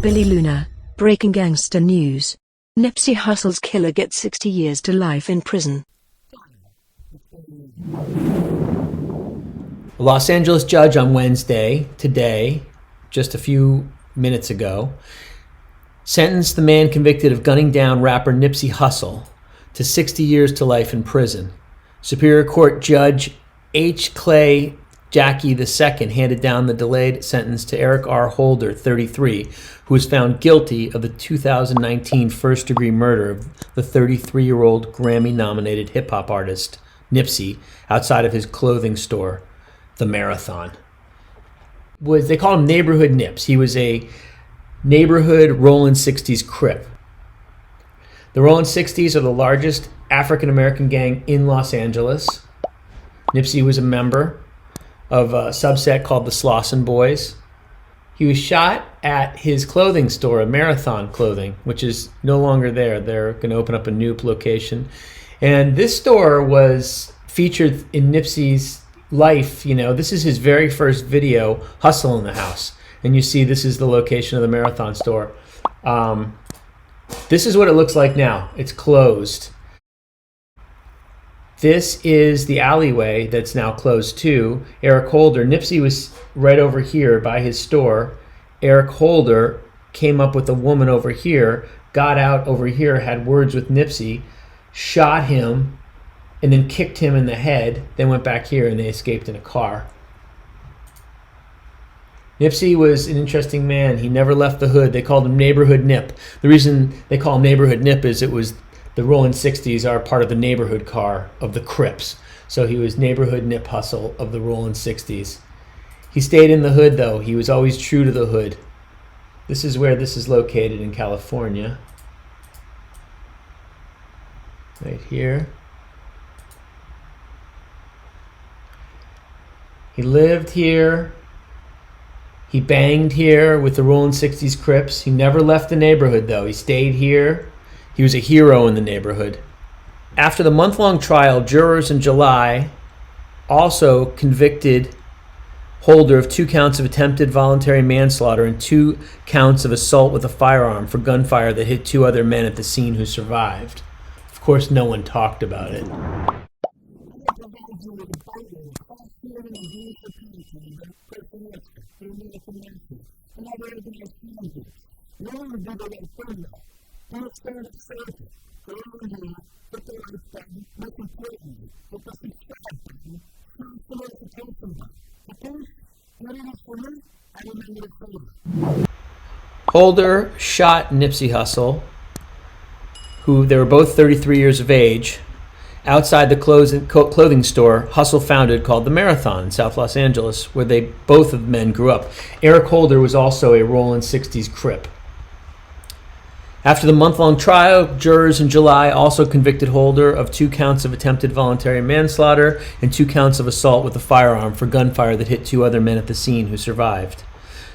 Billy Luna, breaking gangster news. Nipsey Hussle's killer gets 60 years to life in prison. A Los Angeles judge on Wednesday, today, just a few minutes ago, sentenced the man convicted of gunning down rapper Nipsey Hussle to 60 years to life in prison. Superior Court Judge H. Clay Jacke II handed down the delayed sentence to Eric R. Holder, 33, who was found guilty of the 2019 first-degree murder of the 33-year-old Grammy-nominated hip-hop artist Nipsey outside of his clothing store, The Marathon. They called him Neighborhood Nips. He was a neighborhood Rollin 60s Crip. The Rollin 60s are the largest African-American gang in Los Angeles. Nipsey was a member of a subset called the Slauson Boys. He was shot at his clothing store, Marathon Clothing, which is no longer there. They're going to open up a new location. And this store was featured in Nipsey's life. You know, this is his very first video, Hustle in the House. And you see this is the location of the Marathon store. This is what it looks like now. It's closed. This is the alleyway that's now closed too. Eric Holder, Nipsey was right over here by his store. Eric Holder came up with a woman over here, got out over here, had words with Nipsey, shot him, and then kicked him in the head, then went back here and they escaped in a car. Nipsey was an interesting man. He never left the hood. They called him Neighborhood Nip. The reason they call him Neighborhood Nip is it was the Rollin 60s are part of the neighborhood car of the Crips. So he was Neighborhood Nip Hussle of the Rollin 60s. He stayed in the hood though. He was always true to the hood. This is where this is located in California. Right here. He lived here. He banged here with the Rollin 60s Crips. He never left the neighborhood though. He stayed here. He was a hero in the neighborhood. After the month-long trial, jurors in July also convicted Holder of 2 counts of attempted voluntary manslaughter and 2 counts of assault with a firearm for gunfire that hit 2 other men at the scene who survived. Of course, no one talked about it. Holder shot Nipsey Hussle, who they were both 33 years of age, outside the clothing store Hussle founded called the Marathon in South Los Angeles, where both of the men grew up. Eric Holder was also a Rollin 60s Crip. After the month-long trial, jurors in July also convicted Holder of 2 counts of attempted voluntary manslaughter and 2 counts of assault with a firearm for gunfire that hit 2 other men at the scene who survived.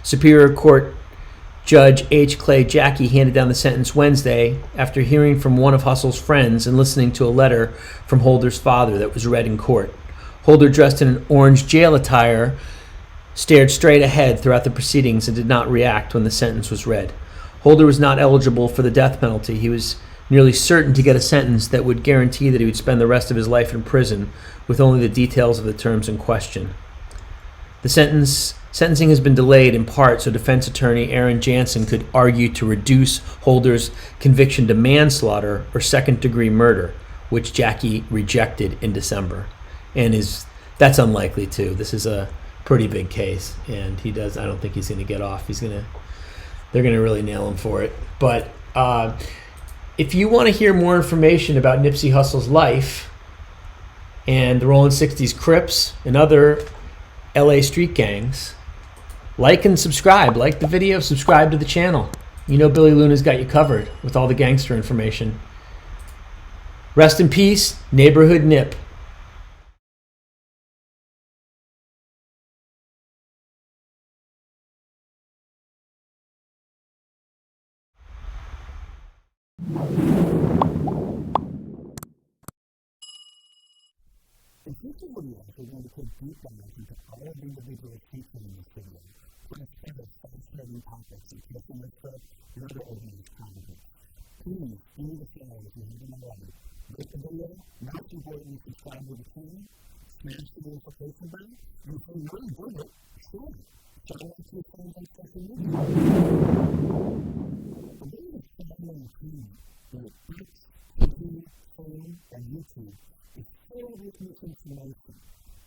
Superior Court Judge H. Clay Jacke handed down the sentence Wednesday after hearing from one of Hussle's friends and listening to a letter from Holder's father that was read in court. Holder, dressed in an orange jail attire, stared straight ahead throughout the proceedings and did not react when the sentence was read. Holder was not eligible for the death penalty. He was nearly certain to get a sentence that would guarantee that he would spend the rest of his life in prison with only the details of the terms in question. The sentencing has been delayed in part so defense attorney Aaron Jansen could argue to reduce Holder's conviction to manslaughter or second-degree murder, which Jacke rejected in December. And that's unlikely too. This is a pretty big case, and I don't think he's going to get off. They're going to really nail him for it. But if you want to hear more information about Nipsey Hussle's life and the Rollin 60s Crips and other LA street gangs, like and subscribe. Like the video, subscribe to the channel. You know Billy Luna's got you covered with all the gangster information. Rest in peace, Neighborhood Nip. In future videos, we're going to take deep dives into all of the individual cases in this video. hard-hitting topics and taking the trip, you're the audience content. Please, do the channel if you haven't already. Like the video, most importantly, subscribe to the channel, smash the notification bell, and if you really enjoyed it, share it. Shout out to your friends on social media. The way to family and community, whether it's Crips, TV, phone, or YouTube, is filled with misinformation.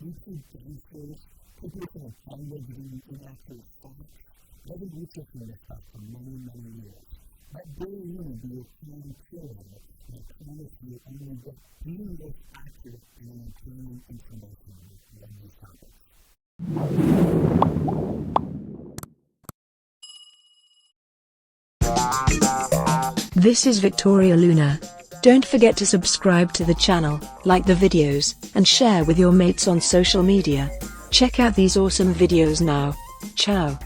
YouTube gangsters, people from a jungle doing inaccurate facts. I've been researching this stuff for many, many years. That day you will be a human period, and I promise you only get the most accurate and entertaining information on these topics. This is Victoria Luna. Don't forget to subscribe to the channel, like the videos, and share with your mates on social media. Check out these awesome videos now. Ciao.